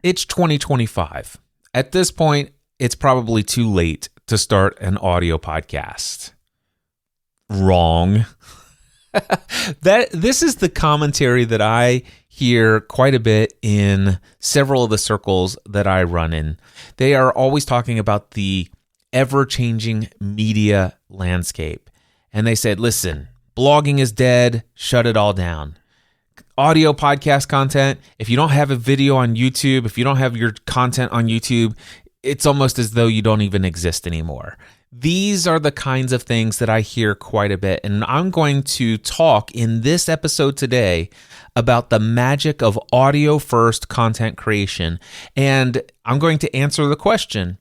It's 2025. At this point, it's probably too late to start an audio podcast. Wrong. This is the commentary that I hear quite a bit in several of the circles that I run in. They are always talking about the ever-changing media landscape. And they said, listen, blogging is dead, shut it all down. Audio podcast content, if you don't have a video on YouTube, if you don't have your content on YouTube, it's almost as though you don't even exist anymore. These are the kinds of things that I hear quite a bit. And I'm going to talk in this episode today about the magic of audio-first content creation. And I'm going to answer the question,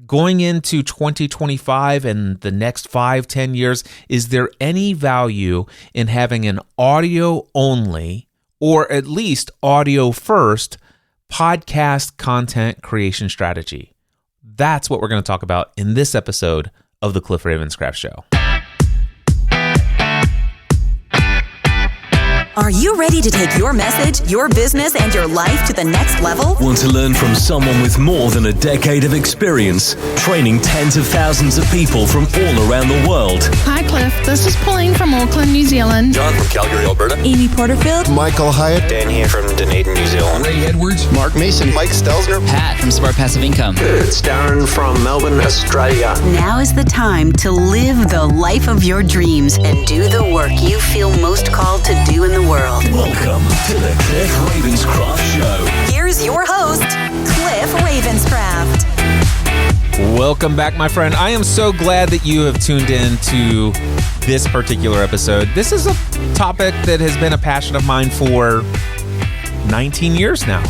going into 2025 and the next 5-10 years, is there any value in having an audio-only or at least audio-first podcast content creation strategy? That's what we're going to talk about in this episode of the Cliff Ravenscraft Show. Are you ready to take your message, your business, and your life to the next level? Want to learn from someone with more than a decade of experience, training tens of thousands of people from all around the world? Hi, Cliff. This is Pauline from Auckland, New Zealand. John from Calgary, Alberta. Amy Porterfield. Michael Hyatt. Dan here from Dunedin, New Zealand. Ray Edwards. Mark Mason. Mike Stelzner. Pat from Smart Passive Income. It's Darren from Melbourne, Australia. Now is the time to live the life of your dreams and do the work you feel most called to do in the world. Welcome to the Cliff Ravenscraft Show. Here's your host, Cliff Ravenscraft. Welcome back, my friend. I am so glad that you have tuned in to this particular episode. This is a topic that has been a passion of mine for 19 years now.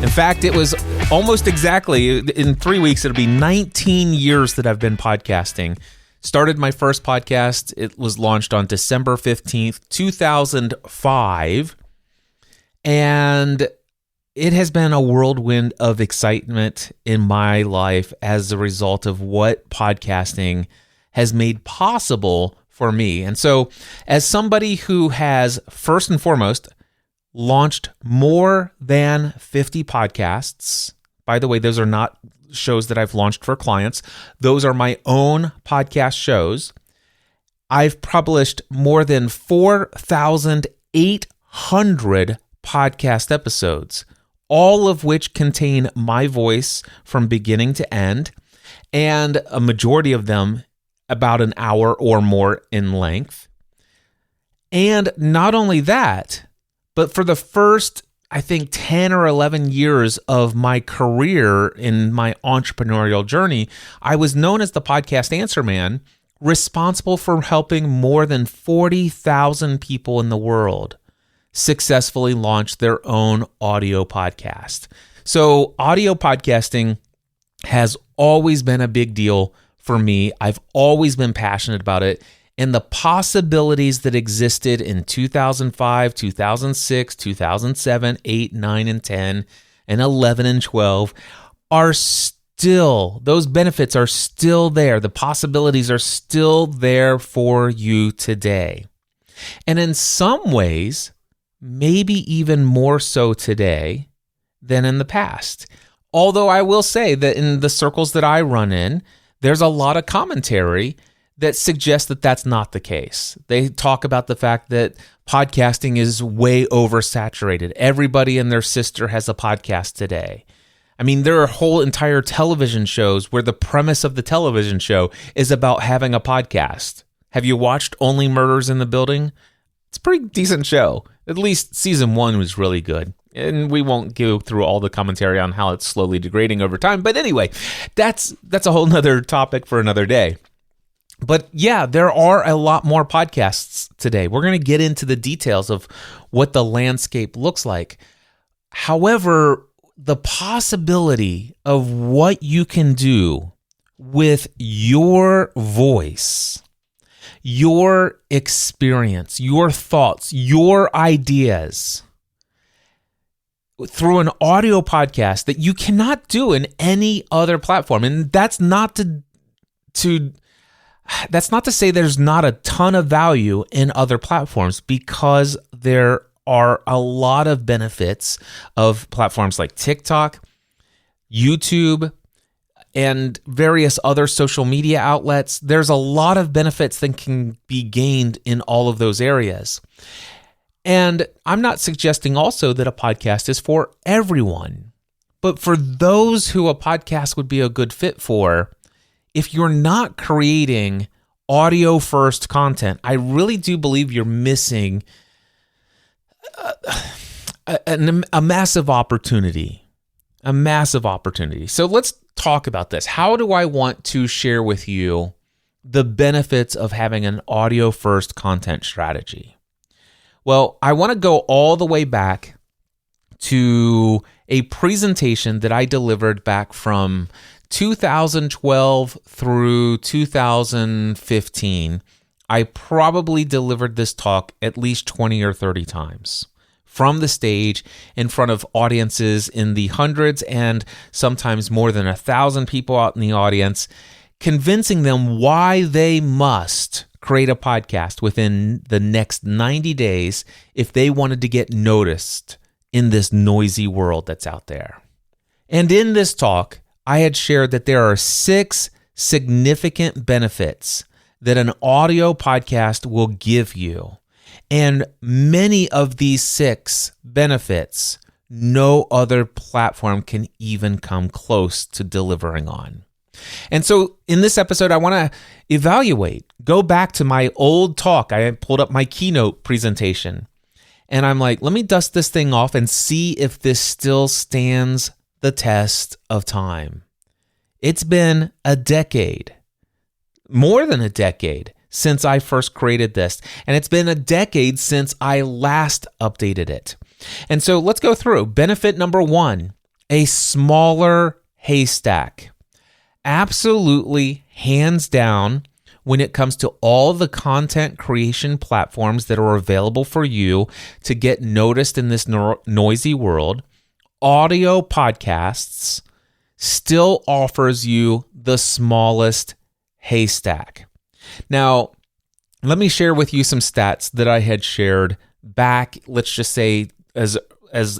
In fact, it was almost exactly, in 3 weeks, it'll be 19 years that I've been podcasting. Started my first podcast. It was launched on December 15th, 2005. And it has been a whirlwind of excitement in my life as a result of what podcasting has made possible for me. And so, as somebody who has, first and foremost, launched more than 50 podcasts, by the way, those are not shows that I've launched for clients. Those are my own podcast shows. I've published more than 4,800 podcast episodes, all of which contain my voice from beginning to end, and a majority of them about an hour or more in length. And not only that, but for the first, I think, 10 or 11 years of my career in my entrepreneurial journey, I was known as the Podcast Answer Man, responsible for helping more than 40,000 people in the world successfully launch their own audio podcast. So audio podcasting has always been a big deal for me. I've always been passionate about it. And the possibilities that existed in 2005, 2006, 2007, 8, 9, and 10, and 11 and 12 are still, those benefits are still there. The possibilities are still there for you today. And in some ways, maybe even more so today than in the past. Although I will say that in the circles that I run in, there's a lot of commentary that suggests that that's not the case. They talk about the fact that podcasting is way oversaturated. Everybody and their sister has a podcast today. I mean, there are whole entire television shows where the premise of the television show is about having a podcast. Have you watched Only Murders in the Building? It's a pretty decent show. At least season 1 was really good. And we won't go through all the commentary on how it's slowly degrading over time. But anyway, that's a whole nother topic for another day. But yeah, there are a lot more podcasts today. We're going to get into the details of what the landscape looks like. However, the possibility of what you can do with your voice, your experience, your thoughts, your ideas through an audio podcast that you cannot do in any other platform. And that's not to say there's not a ton of value in other platforms, because there are a lot of benefits of platforms like TikTok, YouTube, and various other social media outlets. There's a lot of benefits that can be gained in all of those areas. And I'm not suggesting also that a podcast is for everyone. But for those who a podcast would be a good fit for, if you're not creating audio-first content, I really do believe you're missing a massive opportunity. A massive opportunity. So let's talk about this. How do I want to share with you the benefits of having an audio-first content strategy? Well, I want to go all the way back to a presentation that I delivered back from 2012 through 2015. I probably delivered this talk at least 20 or 30 times from the stage in front of audiences in the hundreds and sometimes more than 1,000 people out in the audience, convincing them why they must create a podcast within the next 90 days if they wanted to get noticed in this noisy world that's out there. And in this talk, I had shared that there are 6 significant benefits that an audio podcast will give you. And many of these 6 benefits, no other platform can even come close to delivering on. And so in this episode, I want to go back to my old talk. I pulled up my keynote presentation. And I'm like, let me dust this thing off and see if this still stands the test of time. It's been a decade, more than a decade, since I first created this. And it's been a decade since I last updated it. And so let's go through. Benefit number 1, a smaller haystack. Absolutely, hands down, when it comes to all the content creation platforms that are available for you to get noticed in this noisy world, audio podcasts still offers you the smallest haystack. Now, let me share with you some stats that I had shared back, let's just say, as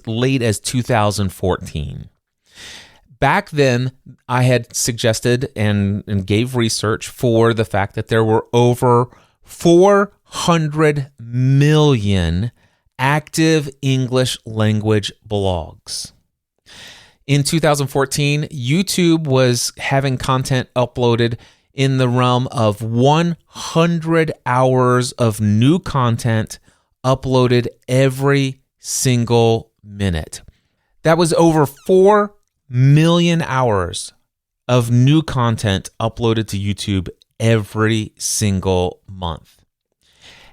late as 2014. Back then, I had suggested and gave research for the fact that there were over 400 million active English language blogs. In 2014, YouTube was having content uploaded in the realm of 100 hours of new content uploaded every single minute. That was over 4 million hours of new content uploaded to YouTube every single month.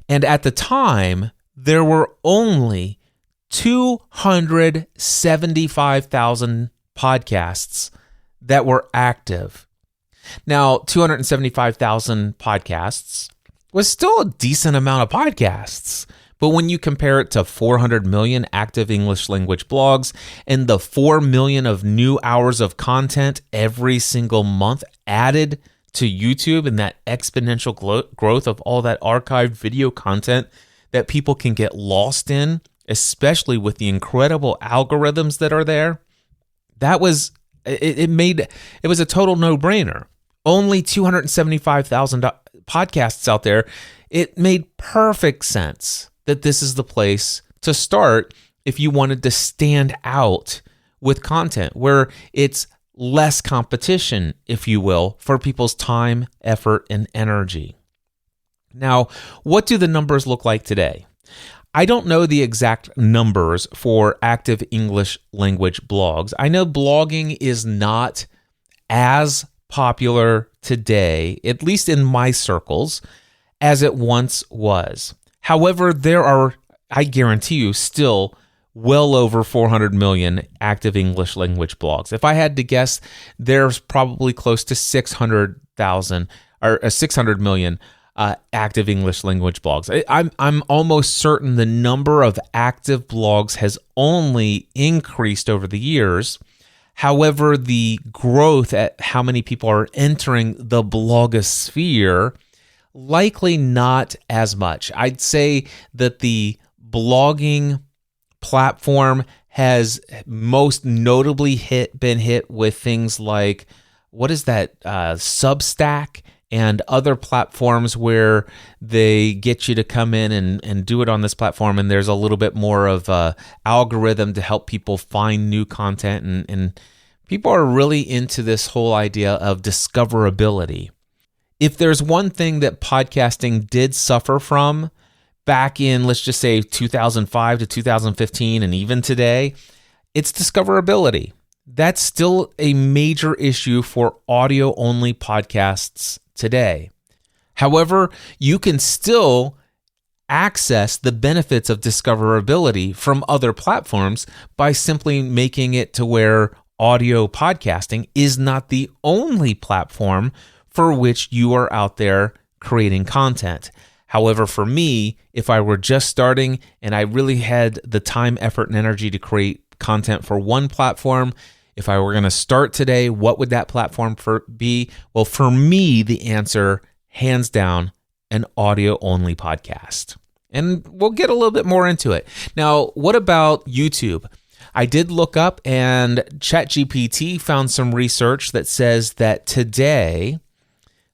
And at the time, there were only 275,000 podcasts that were active. Now, 275,000 podcasts was still a decent amount of podcasts. But when you compare it to 400 million active English language blogs and the 4 million of new hours of content every single month added to YouTube and that exponential growth of all that archived video content that people can get lost in, especially with the incredible algorithms that are there, that was it was a total no-brainer. Only 275,000 podcasts out there. It made perfect sense that this is the place to start if you wanted to stand out with content where it's less competition, if you will, for people's time, effort, and energy. Now, what do the numbers look like today? I don't know the exact numbers for active English language blogs. I know blogging is not as popular today, at least in my circles, as it once was. However, there are, I guarantee you, still well over 400 million active English language blogs. If I had to guess, there's probably close to 600,000 or 600 million active English language blogs. I'm almost certain the number of active blogs has only increased over the years. However, the growth at how many people are entering the blogosphere, likely not as much. I'd say that the blogging platform has most notably been hit with things like, what is that, Substack and other platforms where they get you to come in and do it on this platform, and there's a little bit more of a algorithm to help people find new content, and people are really into this whole idea of discoverability. If there's one thing that podcasting did suffer from back in, let's just say 2005 to 2015 and even today, it's discoverability. That's still a major issue for audio-only podcasts today. However, you can still access the benefits of discoverability from other platforms by simply making it to where audio podcasting is not the only platform for which you are out there creating content. However, for me, if I were just starting and I really had the time, effort, and energy to create content for one platform, if I were going to start today, what would that platform be? Well, for me, the answer, hands down, an audio-only podcast. And we'll get a little bit more into it. Now, what about YouTube? I did look up, and ChatGPT found some research that says that today,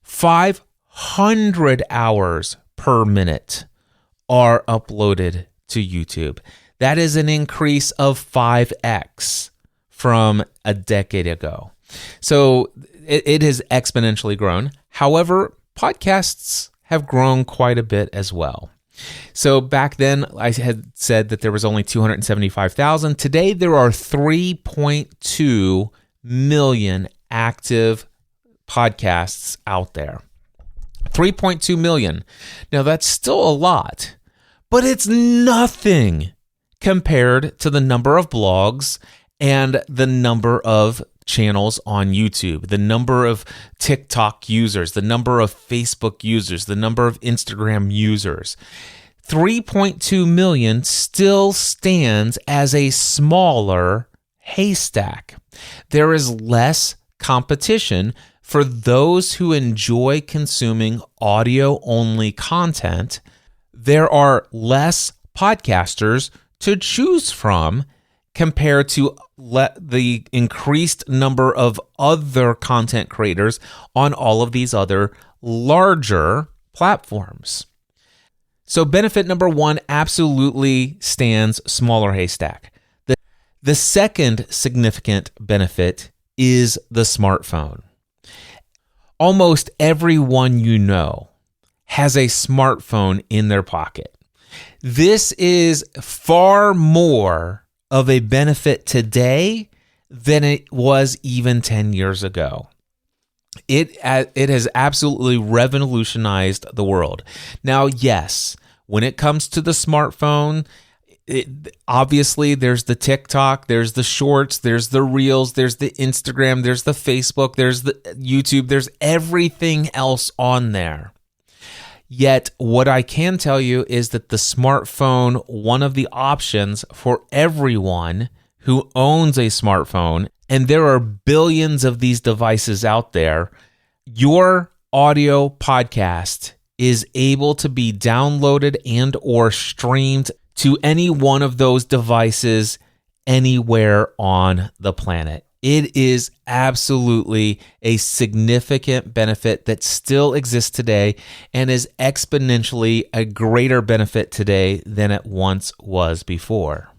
500 hours per minute are uploaded to YouTube. That is an increase of 5x from a decade ago. So it has exponentially grown. However, podcasts have grown quite a bit as well. So back then, I had said that there was only 275,000. Today, there are 3.2 million active podcasts out there. 3.2 million. Now, that's still a lot, but it's nothing compared to the number of blogs and the number of channels on YouTube, the number of TikTok users, the number of Facebook users, the number of Instagram users. 3.2 million still stands as a smaller haystack. There is less competition for those who enjoy consuming audio-only content. There are less podcasters to choose from compared to the increased number of other content creators on all of these other larger platforms. So benefit number one absolutely stands smaller haystack. The second significant benefit is the smartphone. Almost everyone you know has a smartphone in their pocket. This is far more of a benefit today than it was even 10 years ago. It has absolutely revolutionized the world. Now, yes, when it comes to the smartphone, obviously there's the TikTok, there's the shorts, there's the reels, there's the Instagram, there's the Facebook, there's the YouTube, there's everything else on there. Yet, what I can tell you is that the smartphone, one of the options for everyone who owns a smartphone, and there are billions of these devices out there, your audio podcast is able to be downloaded and or streamed to any one of those devices anywhere on the planet. It is absolutely a significant benefit that still exists today and is exponentially a greater benefit today than it once was before.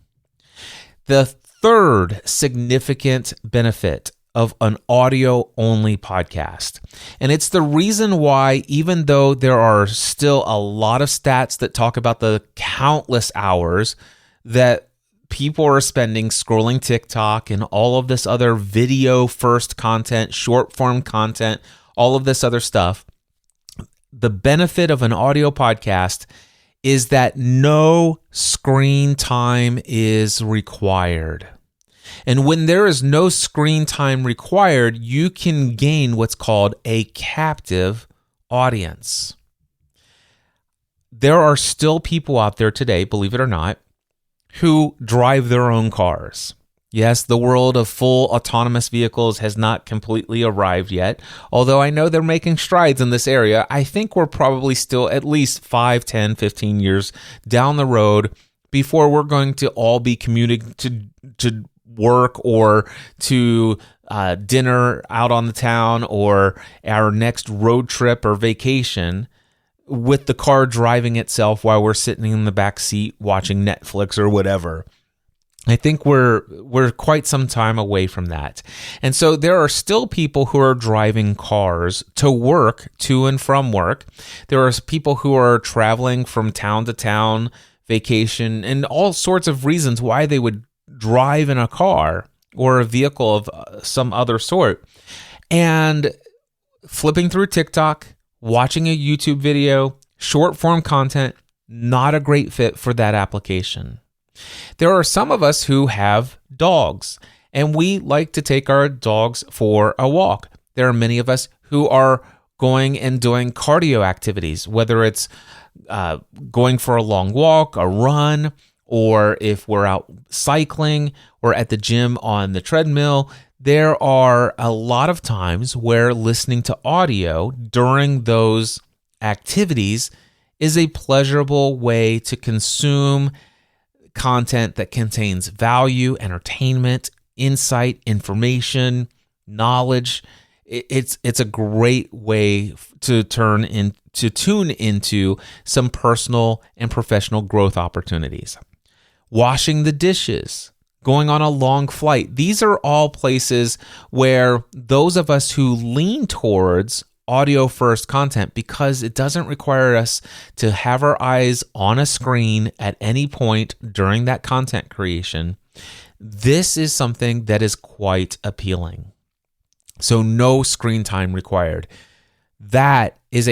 The third significant benefit of an audio-only podcast, and it's the reason why, even though there are still a lot of stats that talk about the countless hours that people are spending scrolling TikTok and all of this other video first content, short form content, all of this other stuff. The benefit of an audio podcast is that no screen time is required. And when there is no screen time required, you can gain what's called a captive audience. There are still people out there today, believe it or not, who drive their own cars. Yes, the world of full autonomous vehicles has not completely arrived yet, although I know they're making strides in this area. I think we're probably still at least 5, 10, 15 years down the road before we're going to all be commuting to work or to dinner out on the town or our next road trip or vacation, with the car driving itself while we're sitting in the back seat watching Netflix or whatever. I think we're quite some time away from that. And so there are still people who are driving cars to work, to and from work. There are people who are traveling from town to town, vacation, and all sorts of reasons why they would drive in a car or a vehicle of some other sort. And flipping through TikTok, watching a YouTube video, short form content, not a great fit for that application. There are some of us who have dogs, and we like to take our dogs for a walk. There are many of us who are going and doing cardio activities, whether it's going for a long walk, a run, or if we're out cycling or at the gym on the treadmill. There are a lot of times where listening to audio during those activities is a pleasurable way to consume content that contains value, entertainment, insight, information, knowledge. It's a great way to tune into some personal and professional growth opportunities. Washing the dishes, going on a long flight. These are all places where those of us who lean towards audio first content, because it doesn't require us to have our eyes on a screen at any point during that content creation, this is something that is quite appealing. So no screen time required. That is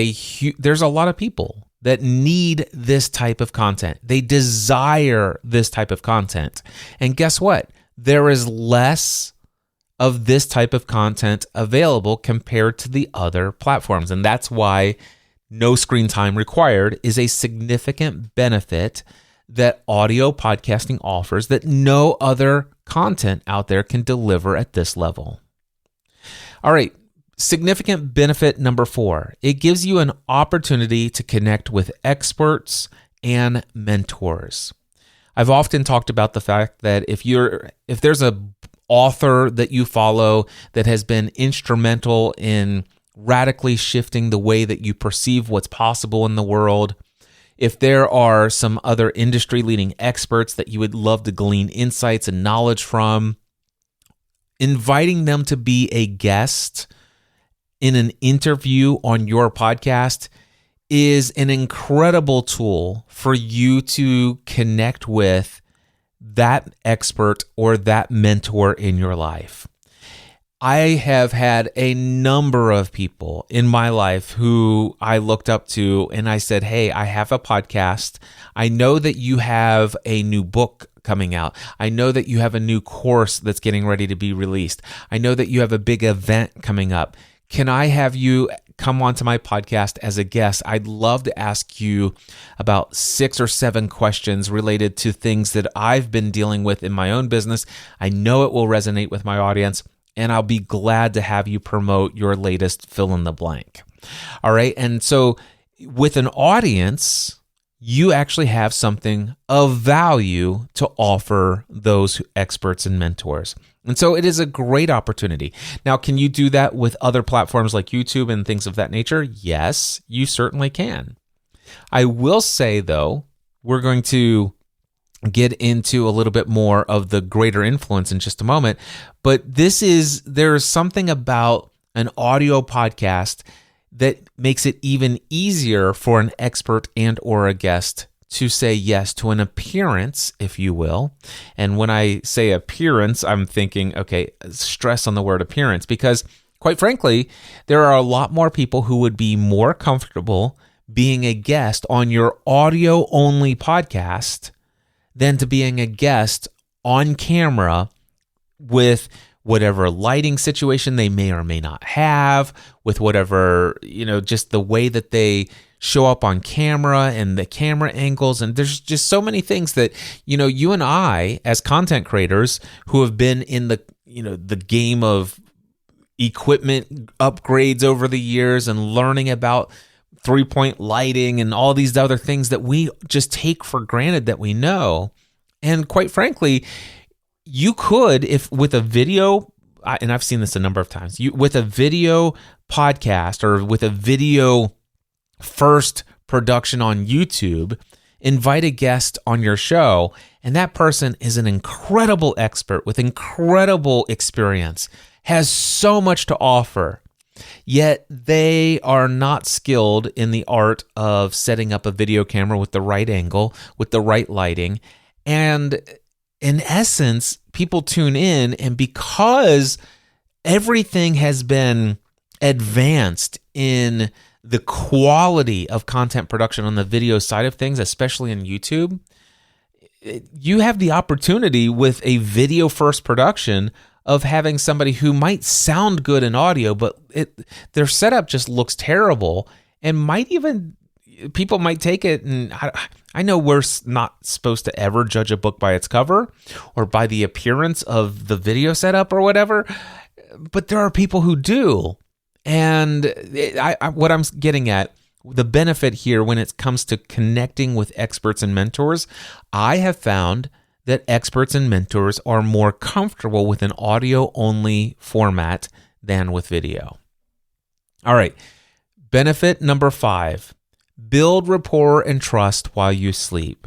there's a lot of people that need this type of content. They desire this type of content. And guess what? There is less of this type of content available compared to the other platforms. And that's why no screen time required is a significant benefit that audio podcasting offers that no other content out there can deliver at this level. All right. Significant benefit number 4, it gives you an opportunity to connect with experts and mentors. I've often talked about the fact that if there's a author that you follow that has been instrumental in radically shifting the way that you perceive what's possible in the world, if there are some other industry-leading experts that you would love to glean insights and knowledge from, inviting them to be a guest in an interview on your podcast is an incredible tool for you to connect with that expert or that mentor in your life. I have had a number of people in my life who I looked up to and I said, hey, I have a podcast. I know that you have a new book coming out. I know that you have a new course that's getting ready to be released. I know that you have a big event coming up. Can I have you come onto my podcast as a guest? I'd love to ask you about 6 or 7 questions related to things that I've been dealing with in my own business. I know it will resonate with my audience, and I'll be glad to have you promote your latest fill in the blank. All right. And so with an audience, you actually have something of value to offer those experts and mentors. And so it is a great opportunity. Now, can you do that with other platforms like YouTube and things of that nature? Yes, you certainly can. I will say, though, we're going to get into a little bit more of the greater influence in just a moment, but there's something about an audio podcast that makes it even easier for an expert and or a guest to say yes to an appearance, if you will. And when I say appearance, I'm thinking, okay, stress on the word appearance, because quite frankly, there are a lot more people who would be more comfortable being a guest on your audio-only podcast than to being a guest on camera with whatever lighting situation they may or may not have, with whatever, just the way that they show up on camera and the camera angles. And there's just so many things that, you and I, as content creators who have been in the game of equipment upgrades over the years and learning about 3-point lighting and all these other things that we just take for granted that we know. And quite frankly, you could, if with a video, and I've seen this a number of times, with a video podcast or with a video first production on YouTube, invite a guest on your show, and that person is an incredible expert with incredible experience, has so much to offer, yet they are not skilled in the art of setting up a video camera with the right angle, with the right lighting. And in essence, people tune in, and because everything has been advanced in the quality of content production on the video side of things, especially in YouTube, you have the opportunity with a video first production of having somebody who might sound good in audio, but their setup just looks terrible, and people might take it, and I know we're not supposed to ever judge a book by its cover or by the appearance of the video setup or whatever, but there are people who do. And what I'm getting at, the benefit here when it comes to connecting with experts and mentors, I have found that experts and mentors are more comfortable with an audio-only format than with video. All right, benefit number 5, build rapport and trust while you sleep.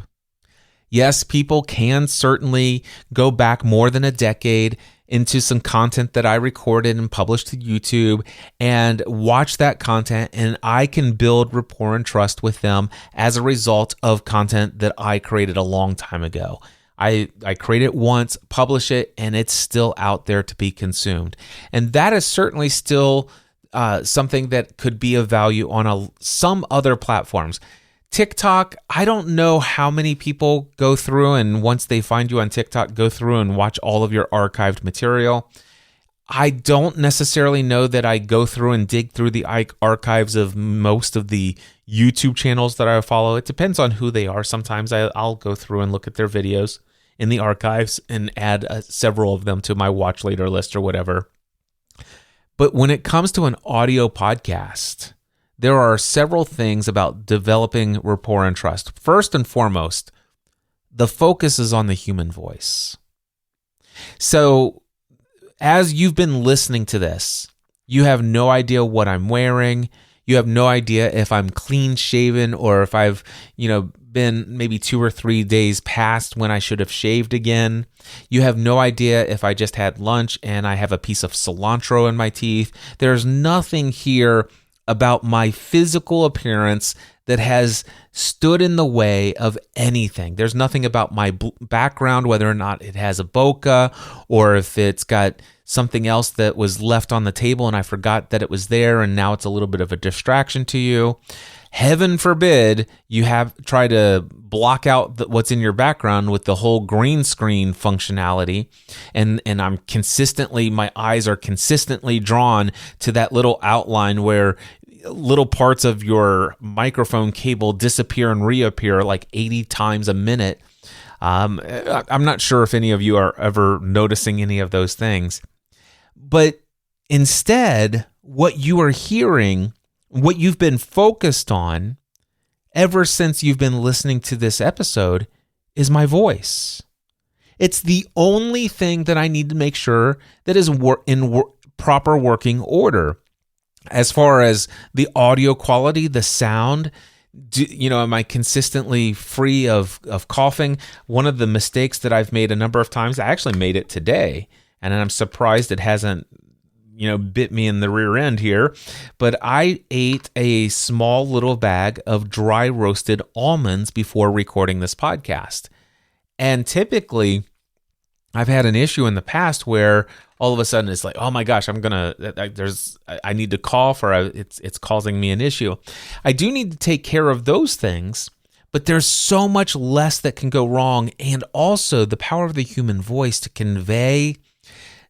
Yes, people can certainly go back more than a decade into some content that I recorded and published to YouTube and watch that content, and I can build rapport and trust with them as a result of content that I created a long time ago. I create it once, publish it, and it's still out there to be consumed. And that is certainly still something that could be of value on some other platforms. TikTok, I don't know how many people go through and once they find you on TikTok, go through and watch all of your archived material. I don't necessarily know that I go through and dig through the archives of most of the YouTube channels that I follow. It depends on who they are. Sometimes I'll go through and look at their videos in the archives and add several of them to my watch later list or whatever. But when it comes to an audio podcast, there are several things about developing rapport and trust. First and foremost, the focus is on the human voice. So as you've been listening to this, you have no idea what I'm wearing. You have no idea if I'm clean shaven or if I've, been maybe 2 or 3 days past when I should have shaved again. You have no idea if I just had lunch and I have a piece of cilantro in my teeth. There's nothing here about my physical appearance that has stood in the way of anything. There's nothing about my background, whether or not it has a bokeh or if it's got something else that was left on the table and I forgot that it was there and now it's a little bit of a distraction to you. Heaven forbid you try to block out what's in your background with the whole green screen functionality, and my eyes are consistently drawn to that little outline where little parts of your microphone cable disappear and reappear like 80 times a minute. I'm not sure if any of you are ever noticing any of those things, but instead, what you are hearing, what you've been focused on ever since you've been listening to this episode is my voice. It's the only thing that I need to make sure that is in proper working order. As far as the audio quality, the sound, am I consistently free of coughing? One of the mistakes that I've made a number of times, I actually made it today, and I'm surprised it hasn't bit me in the rear end here, but I ate a small little bag of dry roasted almonds before recording this podcast. And typically, I've had an issue in the past where all of a sudden it's like, oh my gosh, I need to cough or it's causing me an issue. I do need to take care of those things, but there's so much less that can go wrong, and also the power of the human voice to convey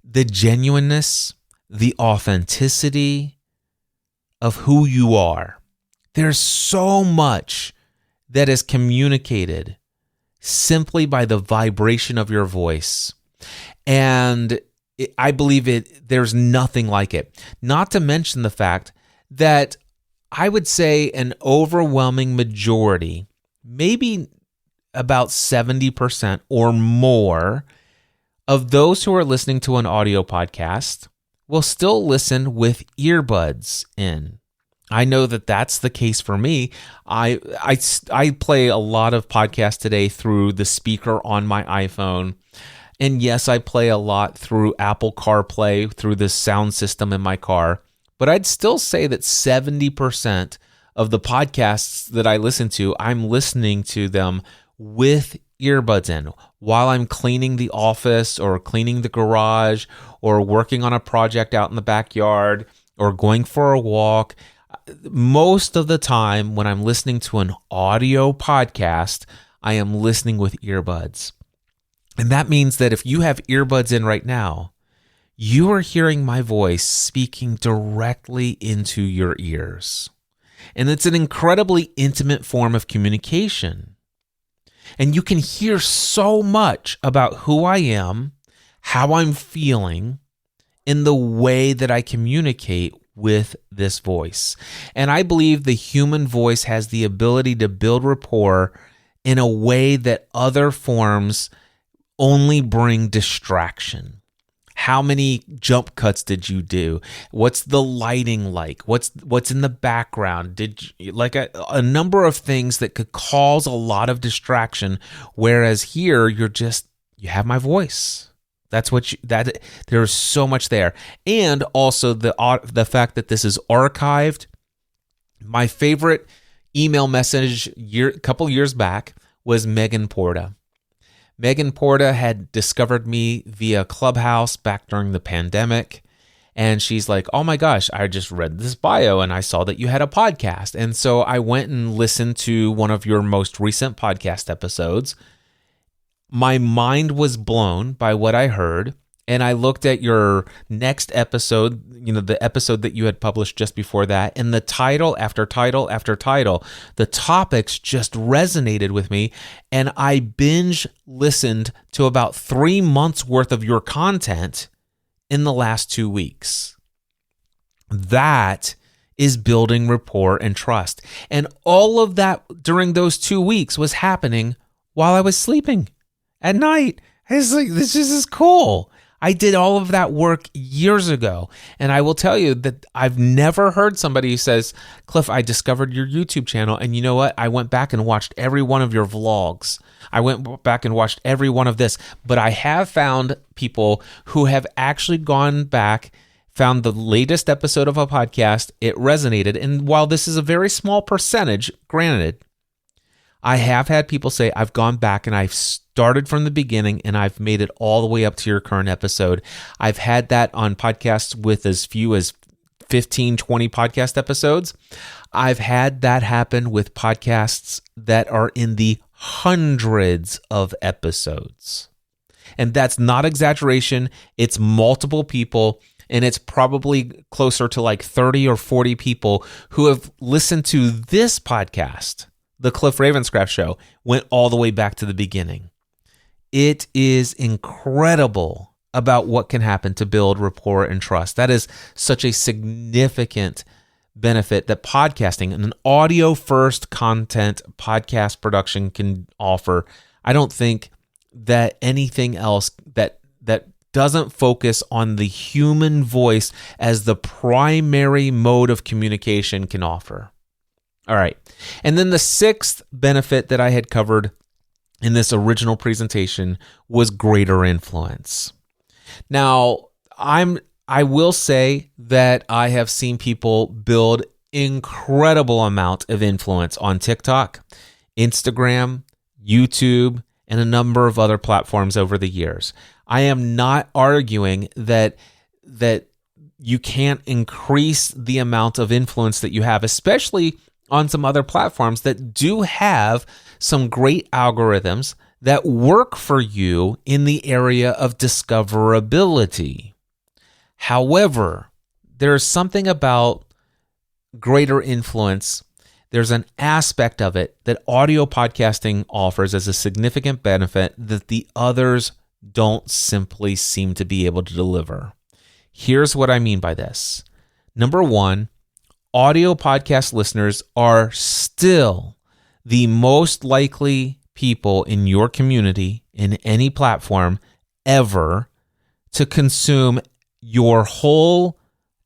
the genuineness, the authenticity of who you are. There's so much that is communicated simply by the vibration of your voice. And I believe there's nothing like it. Not to mention the fact that I would say an overwhelming majority, maybe about 70% or more of those who are listening to an audio podcast will still listen with earbuds in. I know that that's the case for me. I play a lot of podcasts today through the speaker on my iPhone. And yes, I play a lot through Apple CarPlay, through the sound system in my car. But I'd still say that 70% of the podcasts that I listen to, I'm listening to them with earbuds in while I'm cleaning the office or cleaning the garage or working on a project out in the backyard or going for a walk. Most of the time when I'm listening to an audio podcast, I am listening with earbuds. And that means that if you have earbuds in right now, you are hearing my voice speaking directly into your ears. And it's an incredibly intimate form of communication. And you can hear so much about who I am, how I'm feeling, in the way that I communicate with this voice. And I believe the human voice has the ability to build rapport in a way that other forms only bring distraction. How many jump cuts did you do? What's the lighting like? What's in the background? Did you, like a number of things that could cause a lot of distraction, whereas here you have my voice. There's so much there. And also the fact that this is archived. My favorite email message a couple years back was Megan Porta. Megan Porta had discovered me via Clubhouse back during the pandemic. And she's like, oh my gosh, I just read this bio and I saw that you had a podcast. And so I went and listened to one of your most recent podcast episodes. My mind was blown by what I heard, and I looked at your next episode, the episode that you had published just before that, and the title after title after title, the topics just resonated with me, and I binge listened to about 3 months worth of your content in the last 2 weeks. That is building rapport and trust. And all of that during those 2 weeks was happening while I was sleeping. At night. It's like, this is cool. I did all of that work years ago. And I will tell you that I've never heard somebody who says, Cliff, I discovered your YouTube channel. And you know what? I went back and watched every one of your vlogs. I went back and watched every one of this. But I have found people who have actually gone back, found the latest episode of a podcast. It resonated. And while this is a very small percentage, granted, I have had people say, I've gone back and I've started from the beginning and I've made it all the way up to your current episode. I've had that on podcasts with as few as 15, 20 podcast episodes. I've had that happen with podcasts that are in the hundreds of episodes. And that's not exaggeration. It's multiple people. And it's probably closer to like 30 or 40 people who have listened to this podcast. The Cliff Ravenscraft Show, went all the way back to the beginning. It is incredible about what can happen to build rapport and trust. That is such a significant benefit that podcasting, an audio-first content podcast production can offer. I don't think that anything else that doesn't focus on the human voice as the primary mode of communication can offer. All right. And then the sixth benefit that I had covered in this original presentation was greater influence. Now, I will say that I have seen people build incredible amount of influence on TikTok, Instagram, YouTube, and a number of other platforms over the years. I am not arguing that you can't increase the amount of influence that you have, especially on some other platforms that do have some great algorithms that work for you in the area of discoverability. However, there's something about greater influence. There's an aspect of it that audio podcasting offers as a significant benefit that the others don't simply seem to be able to deliver. Here's what I mean by this. Number one, audio podcast listeners are still the most likely people in your community, in any platform ever, to consume your whole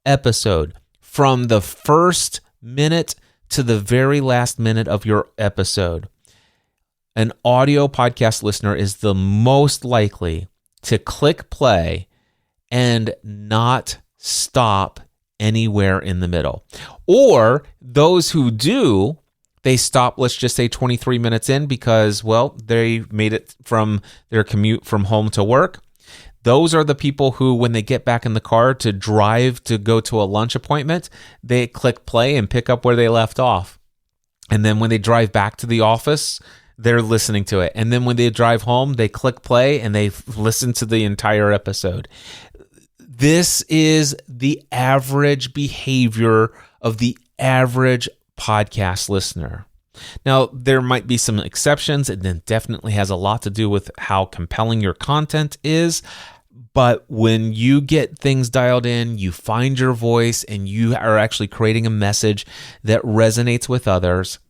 episode from the first minute to the very last minute of your episode. An audio podcast listener is the most likely to click play and not stop anywhere in the middle. Or those who do, they stop, let's just say 23 minutes in because, well, they made it from their commute from home to work. Those are the people who, when they get back in the car to drive to go to a lunch appointment, they click play and pick up where they left off. And then when they drive back to the office, they're listening to it. And then when they drive home, they click play and they listen to the entire episode. This is the average behavior of the average podcast listener. Now, there might be some exceptions. It then definitely has a lot to do with how compelling your content is. But when you get things dialed in, you find your voice, and you are actually creating a message that resonates with others,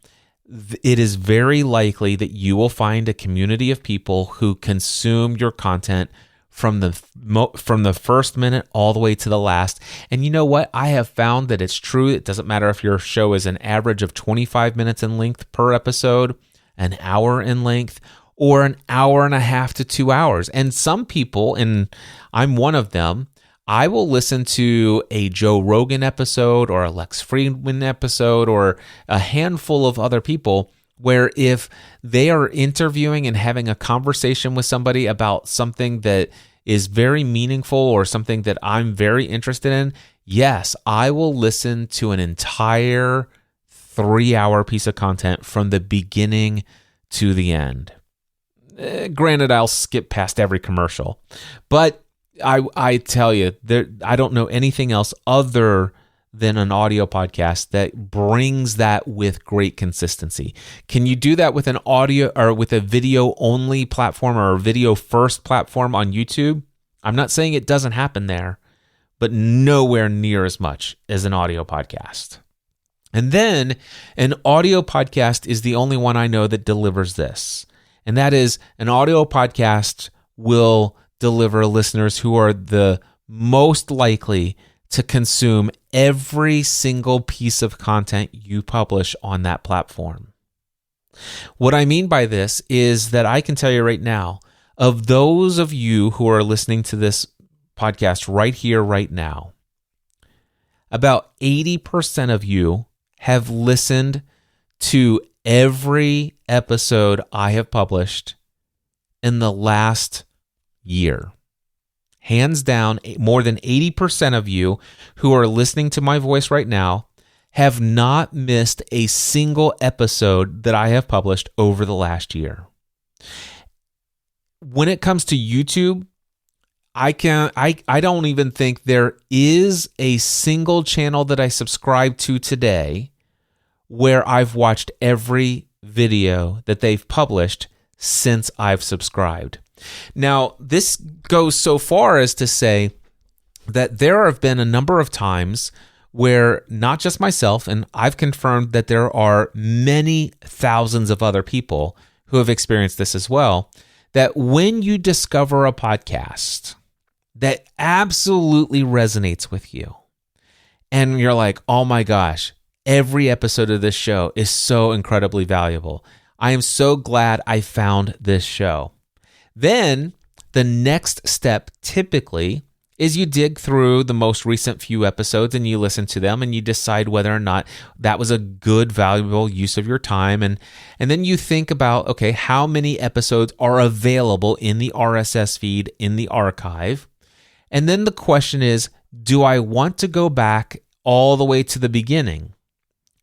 it is very likely that you will find a community of people who consume your content from the first minute all the way to the last. And you know what? I have found that it's true. It doesn't matter if your show is an average of 25 minutes in length per episode, an hour in length, or an hour and a half to 2 hours. And some people, and I'm one of them, I will listen to a Joe Rogan episode or a Lex Fridman episode or a handful of other people where if they are interviewing and having a conversation with somebody about something that is very meaningful or something that I'm very interested in, yes, I will listen to an entire 3-hour piece of content from the beginning to the end. Granted, I'll skip past every commercial, but I tell you, I don't know anything else other than an audio podcast that brings that with great consistency. Can you do that with an audio or with a video only platform or a video first platform on YouTube? I'm not saying it doesn't happen there, but nowhere near as much as an audio podcast. And then an audio podcast is the only one I know that delivers this. And that is, an audio podcast will deliver listeners who are the most likely to consume every single piece of content you publish on that platform. What I mean by this is that I can tell you right now, of those of you who are listening to this podcast right here, right now, about 80% of you have listened to every episode I have published in the last year. Hands down, more than 80% of you who are listening to my voice right now have not missed a single episode that I have published over the last year. When it comes to YouTube, I don't even think there is a single channel that I subscribe to today where I've watched every video that they've published since I've subscribed. Now, this goes so far as to say that there have been a number of times where not just myself, and I've confirmed that there are many thousands of other people who have experienced this as well, that when you discover a podcast that absolutely resonates with you, and you're like, oh my gosh, every episode of this show is so incredibly valuable. I am so glad I found this show. Then the next step typically is you dig through the most recent few episodes and you listen to them and you decide whether or not that was a good, valuable use of your time. And then you think about, okay, how many episodes are available in the RSS feed, in the archive? And then the question is, do I want to go back all the way to the beginning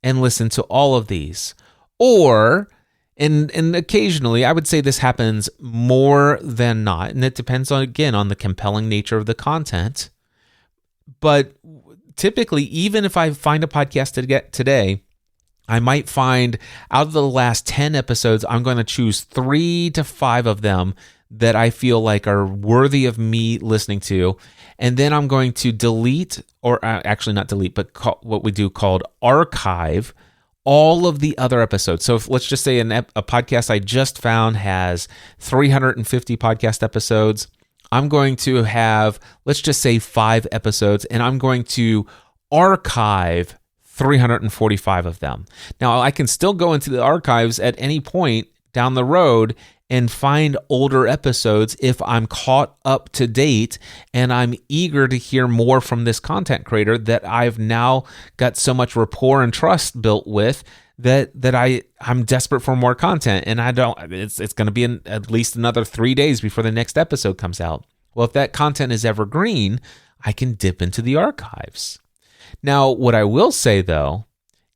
and listen to all of these? Or, and occasionally, I would say this happens more than not, and it depends on, again, on the compelling nature of the content. But typically, even if I find a podcast to get today, I might find out of the last 10 episodes, I'm going to choose 3 to 5 of them that I feel like are worthy of me listening to. And then I'm going to delete, or actually not delete, but what we do called archive all of the other episodes. So let's just say a podcast I just found has 350 podcast episodes. I'm going to have, let's just say 5 episodes, and I'm going to archive 345 of them. Now, I can still go into the archives at any point down the road and find older episodes if I'm caught up to date and I'm eager to hear more from this content creator that I've now got so much rapport and trust built with that I'm desperate for more content, and it's going to be at least another 3 days before the next episode comes out. Well, if that content is evergreen, I can dip into the archives. Now, what I will say though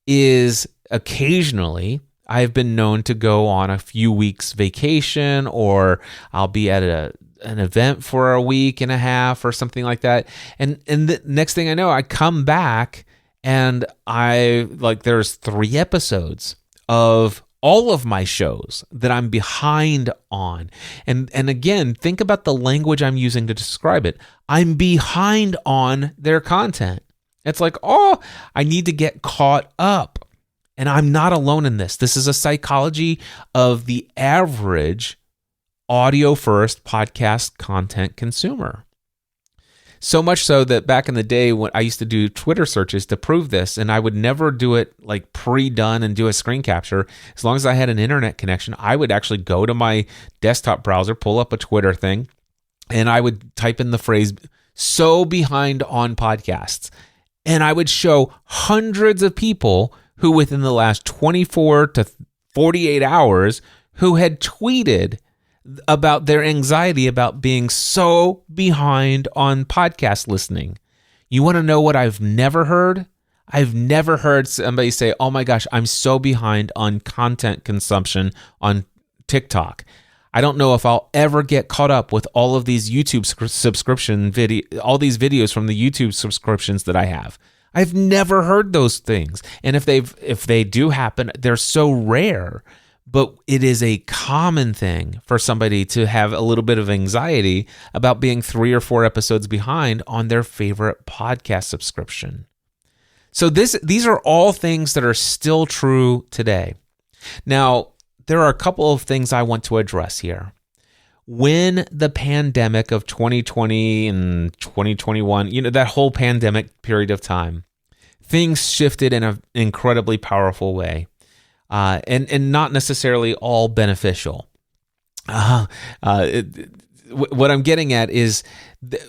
is occasionally I've been known to go on a few weeks vacation, or I'll be at an event for a week and a half or something like that. And the next thing I know, I come back and there's 3 episodes of all of my shows that I'm behind on. And again, think about the language I'm using to describe it. I'm behind on their content. It's like, oh, I need to get caught up. And I'm not alone in this. This is a psychology of the average audio-first podcast content consumer. So much so that back in the day when I used to do Twitter searches to prove this, and I would never do it like pre-done and do a screen capture. As long as I had an internet connection, I would actually go to my desktop browser, pull up a Twitter thing, and I would type in the phrase, "so behind on podcasts." And I would show hundreds of people who within the last 24 to 48 hours who had tweeted about their anxiety about being so behind on podcast listening. You want to know what I've never heard? I've never heard somebody say, "Oh my gosh, I'm so behind on content consumption on TikTok. I don't know if I'll ever get caught up with all of these YouTube subscription all these videos from the YouTube subscriptions that I have." I've never heard those things. And if they do happen, they're so rare. But it is a common thing for somebody to have a little bit of anxiety about being 3 or 4 episodes behind on their favorite podcast subscription. So these are all things that are still true today. Now, there are a couple of things I want to address here. When the pandemic of 2020 and 2021, that whole pandemic period of time, things shifted in an incredibly powerful way, and not necessarily all beneficial. What I'm getting at is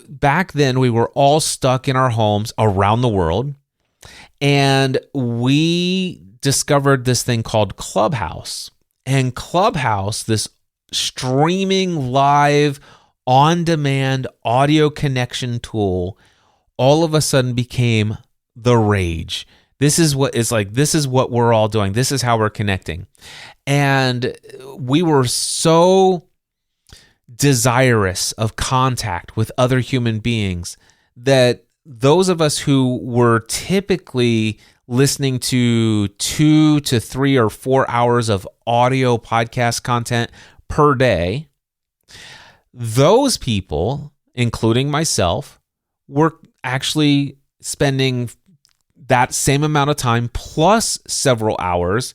back then we were all stuck in our homes around the world, and we discovered this thing called Clubhouse. And Clubhouse, this streaming live on-demand audio connection tool, all of a sudden became the rage. This is what we're all doing. This is how we're connecting. And we were so desirous of contact with other human beings that those of us who were typically listening to 2 to 3 or 4 hours of audio podcast content per day, those people, including myself, were actually spending that same amount of time plus several hours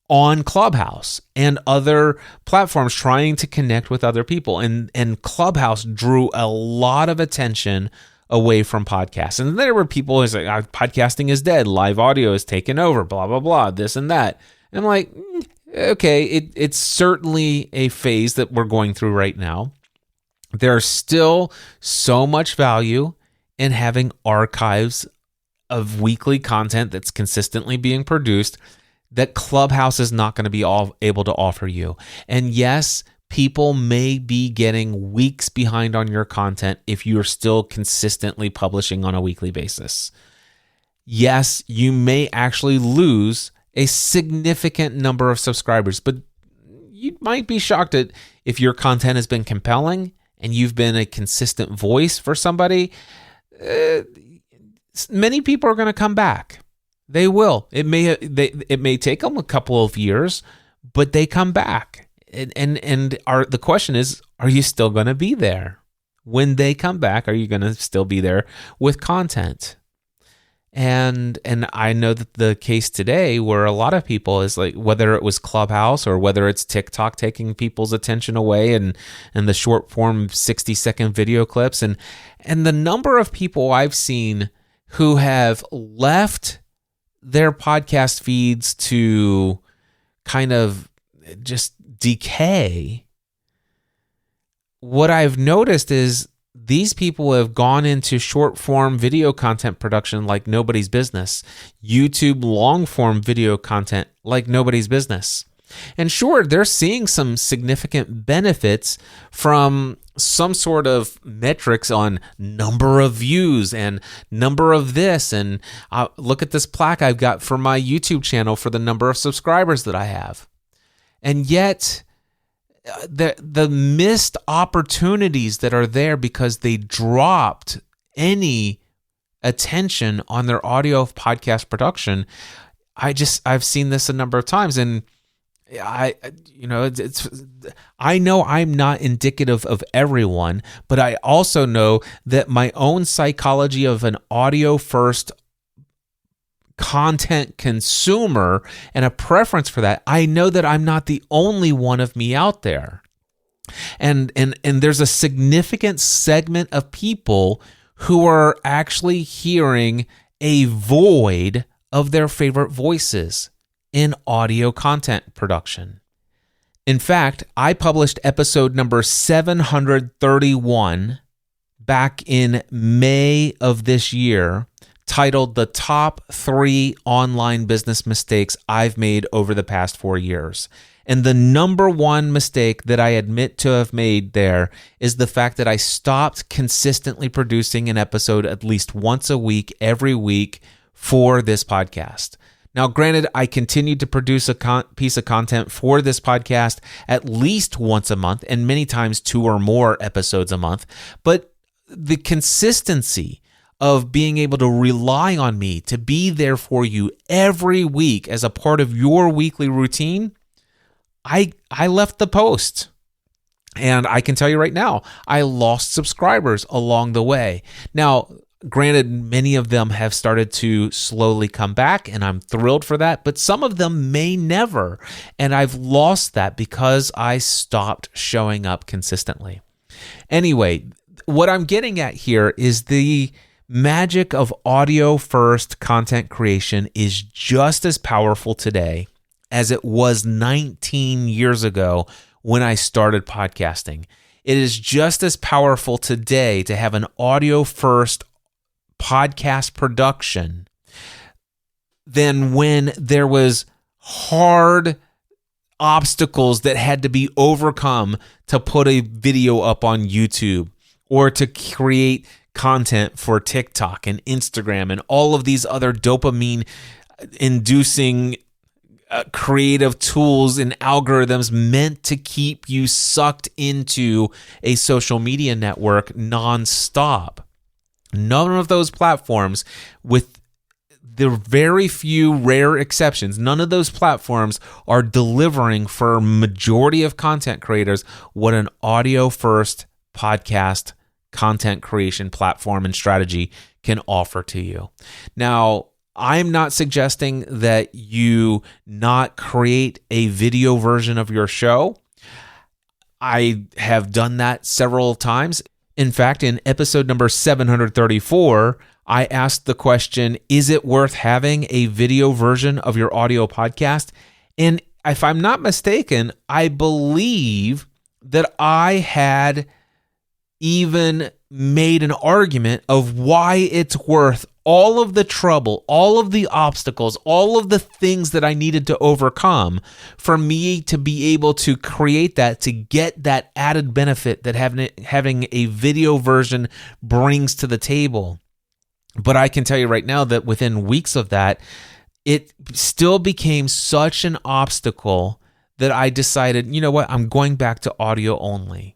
on Clubhouse and other platforms trying to connect with other people. And Clubhouse drew a lot of attention away from podcasts. And there were people who say, podcasting is dead, live audio is taken over, blah, blah, blah, this and that. And I'm like, okay, it's certainly a phase that we're going through right now. There's still so much value in having archives of weekly content that's consistently being produced that Clubhouse is not going to be able to offer you. And yes, people may be getting weeks behind on your content if you're still consistently publishing on a weekly basis. Yes, you may actually lose a significant number of subscribers, but you might be shocked at if your content has been compelling and you've been a consistent voice for somebody. Many people are going to come back. They will. It may take them a couple of years, but they come back. And the question is, Are you still going to be there? When they come back, are you going to still be there with content? And I know that the case today where a lot of people is like, whether it was Clubhouse or whether it's TikTok taking people's attention away and the short form 60-second video clips and the number of people I've seen who have left their podcast feeds to kind of just decay. What I've noticed is these people have gone into short form video content production like nobody's business, YouTube long form video content like nobody's business. And sure, they're seeing some significant benefits from some sort of metrics on number of views and number of this. And look at this plaque I've got for my YouTube channel for the number of subscribers that I have. And yet, the missed opportunities that are there because they dropped any attention on their audio podcast production. I've seen this a number of times, and I know I'm not indicative of everyone, but I also know that my own psychology of an audio first content consumer and a preference for that, I know that I'm not the only one of me out there. And there's a significant segment of people who are actually hearing a void of their favorite voices in audio content production. In fact, I published episode number 731 back in May of this year, titled The Top 3 Online Business Mistakes I've Made Over the Past 4 Years. And the number one mistake that I admit to have made there is the fact that I stopped consistently producing an episode at least once a week, every week for this podcast. Now, granted, I continued to produce a piece of content for this podcast at least once a month and many times 2 or more episodes a month, but the consistency of being able to rely on me to be there for you every week as a part of your weekly routine, I left the post. And I can tell you right now, I lost subscribers along the way. Now, granted, many of them have started to slowly come back, and I'm thrilled for that, but some of them may never. And I've lost that because I stopped showing up consistently. Anyway, what I'm getting at here is the magic of audio first content creation is just as powerful today as it was 19 years ago when I started podcasting. It is just as powerful today to have an audio first podcast production than when there was hard obstacles that had to be overcome to put a video up on YouTube or to create content for TikTok and Instagram and all of these other dopamine inducing creative tools and algorithms meant to keep you sucked into a social media network nonstop. None of those platforms, with the very few rare exceptions, none of those platforms are delivering for a majority of content creators what an audio first podcast content creation platform and strategy can offer to you. Now, I'm not suggesting that you not create a video version of your show. I have done that several times. In fact, in episode number 734, I asked the question, is it worth having a video version of your audio podcast? And if I'm not mistaken, I believe that I had even made an argument of why it's worth all of the trouble, all of the obstacles, all of the things that I needed to overcome for me to be able to create that, to get that added benefit that having a video version brings to the table. But I can tell you right now that within weeks of that, it still became such an obstacle that I decided, you know what, I'm going back to audio only.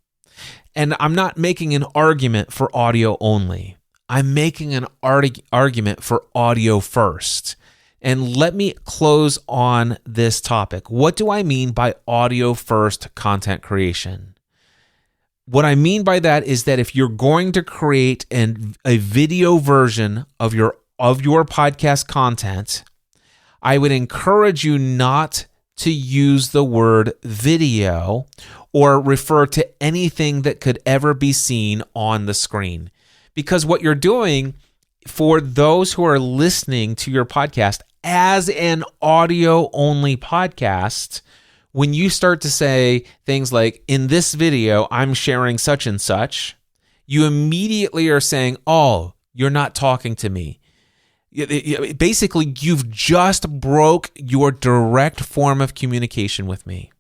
And I'm not making an argument for audio only. I'm making an argument for audio first. And let me close on this topic. What do I mean by audio first content creation? what I mean by that is that if you're going to create a video version of your podcast content, I would encourage you not to use the word video or refer to anything that could ever be seen on the screen. Because what you're doing for those who are listening to your podcast as an audio-only podcast, when you start to say things like, in this video, I'm sharing such and such, you immediately are saying, oh, you're not talking to me. Basically, you've just broke your direct form of communication with me.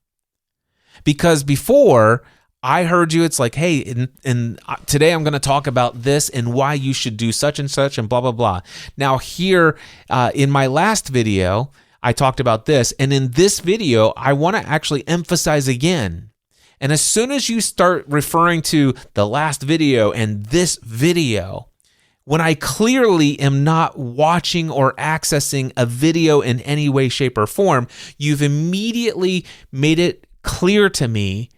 Because before, I heard you, it's like, hey, and today I'm going to talk about this and why you should do such and such and blah, blah, blah. Now here, in my last video, I talked about this. And in this video, I want to actually emphasize again. And as soon as you start referring to the last video and this video, when I clearly am not watching or accessing a video in any way, shape, or form, you've immediately made it clear to me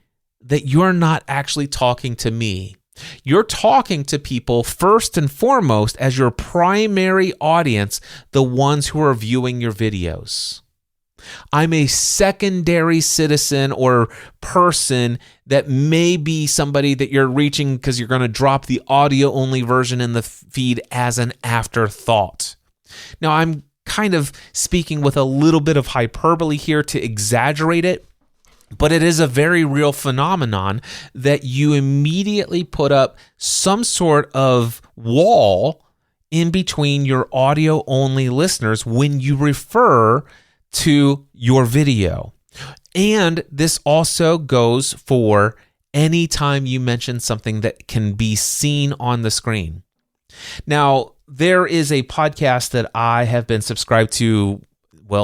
that you're not actually talking to me. You're talking to people first and foremost as your primary audience, the ones who are viewing your videos. I'm a secondary citizen or person that may be somebody that you're reaching because you're going to drop the audio-only version in the feed as an afterthought. Now, I'm kind of speaking with a little bit of hyperbole here to exaggerate it, but it is a very real phenomenon that you immediately put up some sort of wall in between your audio-only listeners when you refer to your video. And this also goes for any time you mention something that can be seen on the screen. Now, there is a podcast that I have been subscribed to,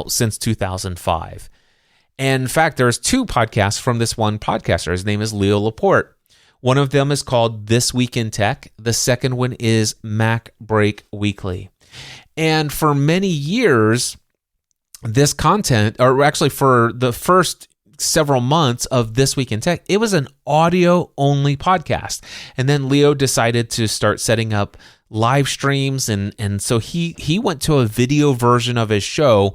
since 2005. And in fact, there's two podcasts from this one podcaster. His name is Leo Laporte. One of them is called This Week in Tech. The second one is Mac Break Weekly. And for many years, this content, or actually for the first several months of This Week in Tech, it was an audio-only podcast. And then Leo decided to start setting up live streams. And so he went to a video version of his show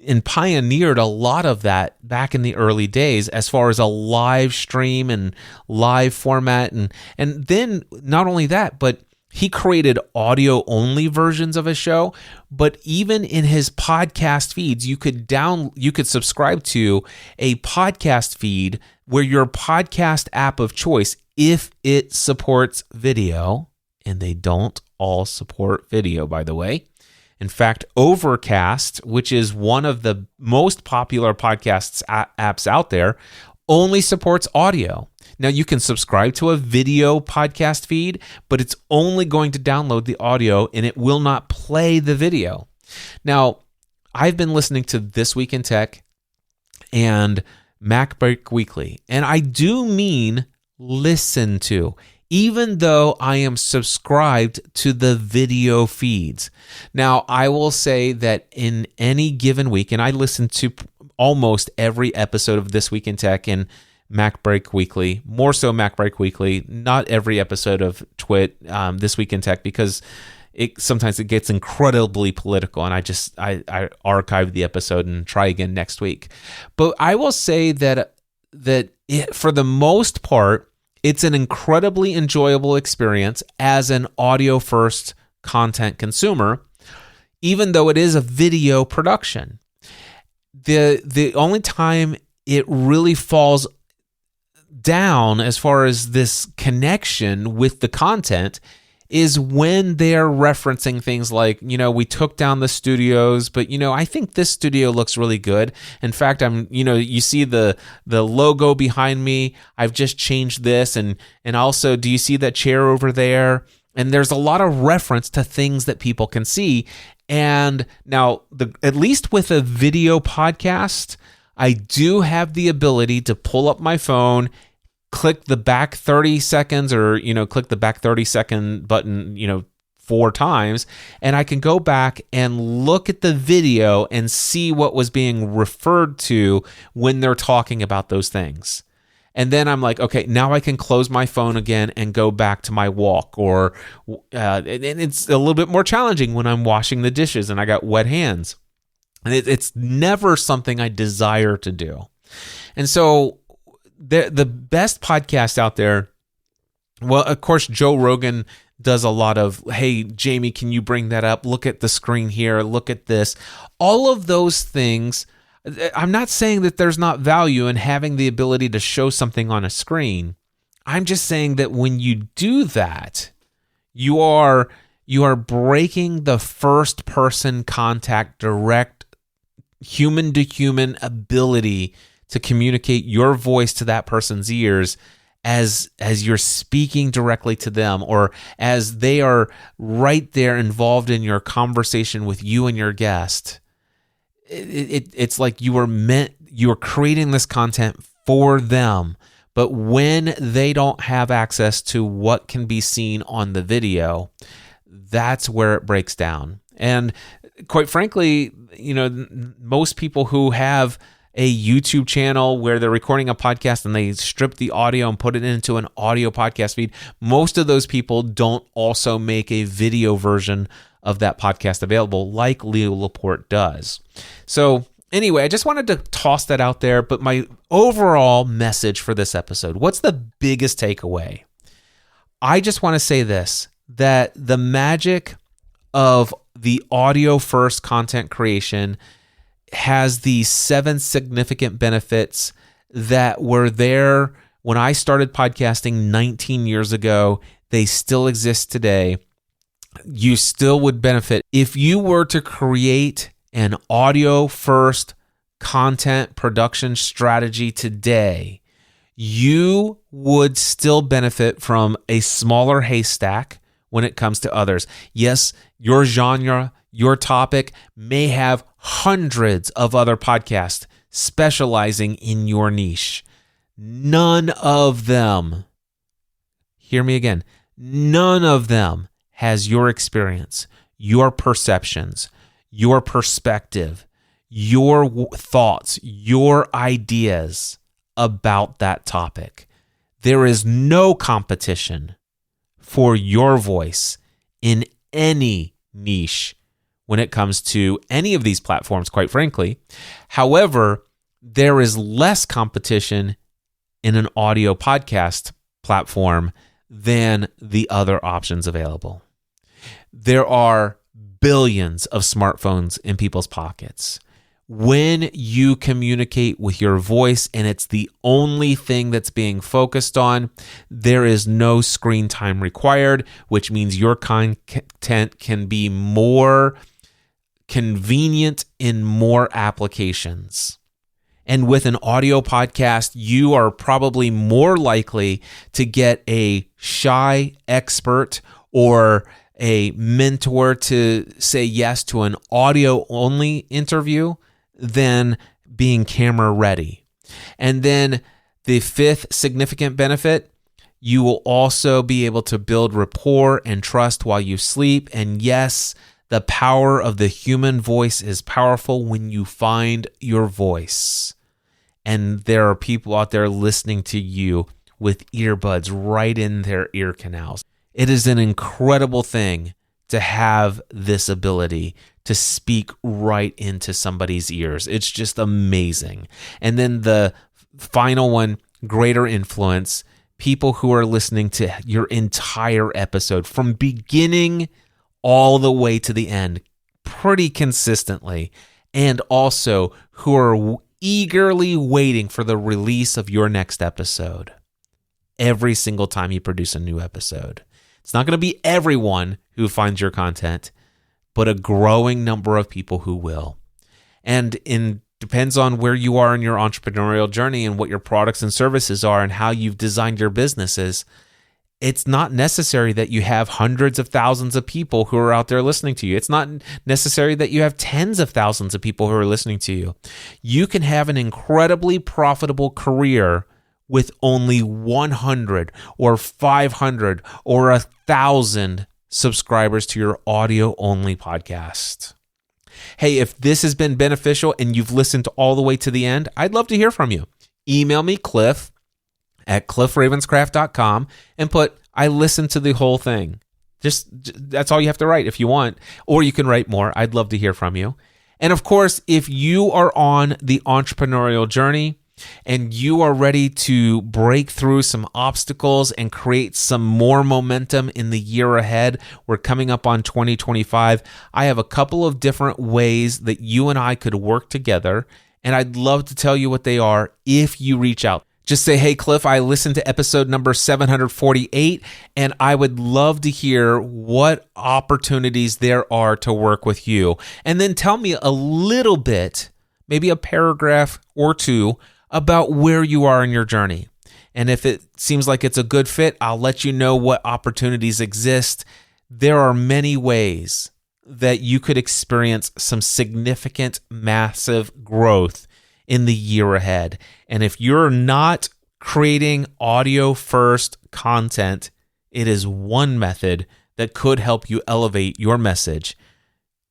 and pioneered a lot of that back in the early days as far as a live stream and live format. And then not only that, but he created audio-only versions of his show. But even in his podcast feeds, you could subscribe to a podcast feed where your podcast app of choice, if it supports video, and they don't all support video, by the way. In fact, Overcast, which is one of the most popular podcasts apps out there, only supports audio. Now, you can subscribe to a video podcast feed, but it's only going to download the audio and it will not play the video. Now, I've been listening to This Week in Tech and Mac Break Weekly, and I do mean listen to, even though I am subscribed to the video feeds. Now, I will say that in any given week, and I listen to almost every episode of This Week in Tech and Mac Break Weekly, more so Mac Break Weekly, not every episode of This Week in Tech, because sometimes it gets incredibly political, and I archive the episode and try again next week. But I will say that for the most part, it's an incredibly enjoyable experience as an audio-first content consumer, even though it is a video production. The only time it really falls down as far as this connection with the content is when they're referencing things like, we took down the studios, but, I think this studio looks really good. In fact, you see the logo behind me. I've just changed this. And also, do you see that chair over there? And there's a lot of reference to things that people can see. And now, at least with a video podcast, I do have the ability to pull up my phone, click the back 30 seconds or, click the back 30-second button, 4 times, and I can go back and look at the video and see what was being referred to when they're talking about those things. And then I'm like, okay, now I can close my phone again and go back to my walk. Or and it's a little bit more challenging when I'm washing the dishes and I got wet hands. And it's never something I desire to do. And so the best podcast out there, well, of course, Joe Rogan does a lot of, hey, Jamie, can you bring that up? Look at the screen here. Look at this. All of those things. I'm not saying that there's not value in having the ability to show something on a screen. I'm just saying that when you do that, you are breaking the first person contact, direct human to human ability to communicate your voice to that person's ears as you're speaking directly to them, or as they are right there involved in your conversation with you and your guest. It's like you are creating this content for them, but when they don't have access to what can be seen on the video, that's where it breaks down. And quite frankly, most people who have a YouTube channel where they're recording a podcast and they strip the audio and put it into an audio podcast feed, most of those people don't also make a video version of that podcast available like Leo Laporte does. So anyway, I just wanted to toss that out there, but my overall message for this episode, what's the biggest takeaway? I just want to say this, that the magic of the audio first content creation has these 7 significant benefits that were there when I started podcasting 19 years ago. They still exist today. You still would benefit if you were to create an audio first content production strategy today. You would still benefit from a smaller haystack when it comes to others. Yes, your genre, your topic may have hundreds of other podcasts specializing in your niche. None of them, hear me again, none of them has your experience, your perceptions, your perspective, your thoughts, your ideas about that topic. There is no competition for your voice in any niche when it comes to any of these platforms, quite frankly. However, there is less competition in an audio podcast platform than the other options available. There are billions of smartphones in people's pockets. When you communicate with your voice and it's the only thing that's being focused on, there is no screen time required, which means your content can be more convenient in more applications. And with an audio podcast, you are probably more likely to get a shy expert or a mentor to say yes to an audio-only interview than being camera ready. And then the 5th significant benefit, you will also be able to build rapport and trust while you sleep. And yes, the power of the human voice is powerful when you find your voice. And there are people out there listening to you with earbuds right in their ear canals. It is an incredible thing to have this ability to speak right into somebody's ears. It's just amazing. And then the final one, greater influence, people who are listening to your entire episode from beginning all the way to the end pretty consistently, and also who are eagerly waiting for the release of your next episode every single time you produce a new episode. It's not going to be everyone who finds your content, but a growing number of people who will. And it depends on where you are in your entrepreneurial journey and what your products and services are and how you've designed your businesses. It's not necessary that you have hundreds of thousands of people who are out there listening to you. It's not necessary that you have tens of thousands of people who are listening to you. You can have an incredibly profitable career with only 100 or 500 or 1,000 subscribers to your audio-only podcast. Hey, if this has been beneficial and you've listened all the way to the end, I'd love to hear from you. Email me, Cliff at cliffravenscraft.com and put, I listened to the whole thing. Just that's all you have to write if you want, or you can write more. I'd love to hear from you. And of course, if you are on the entrepreneurial journey and you are ready to break through some obstacles and create some more momentum in the year ahead, we're coming up on 2025. I have a couple of different ways that you and I could work together, and I'd love to tell you what they are if you reach out. Just say, hey, Cliff, I listened to episode number 748, and I would love to hear what opportunities there are to work with you. And then tell me a little bit, maybe a paragraph or two, about where you are in your journey. And if it seems like it's a good fit, I'll let you know what opportunities exist. There are many ways that you could experience some significant, massive growth in the year ahead. And if you're not creating audio first content, it is one method that could help you elevate your message,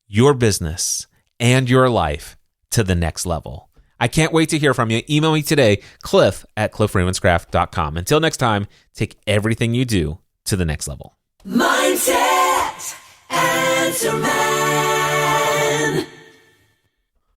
your business, and your life to the next level. I can't wait to hear from you. Email me today, cliff@cliffravenscraft.com. Until next time, take everything you do to the next level. Mindset, answer man.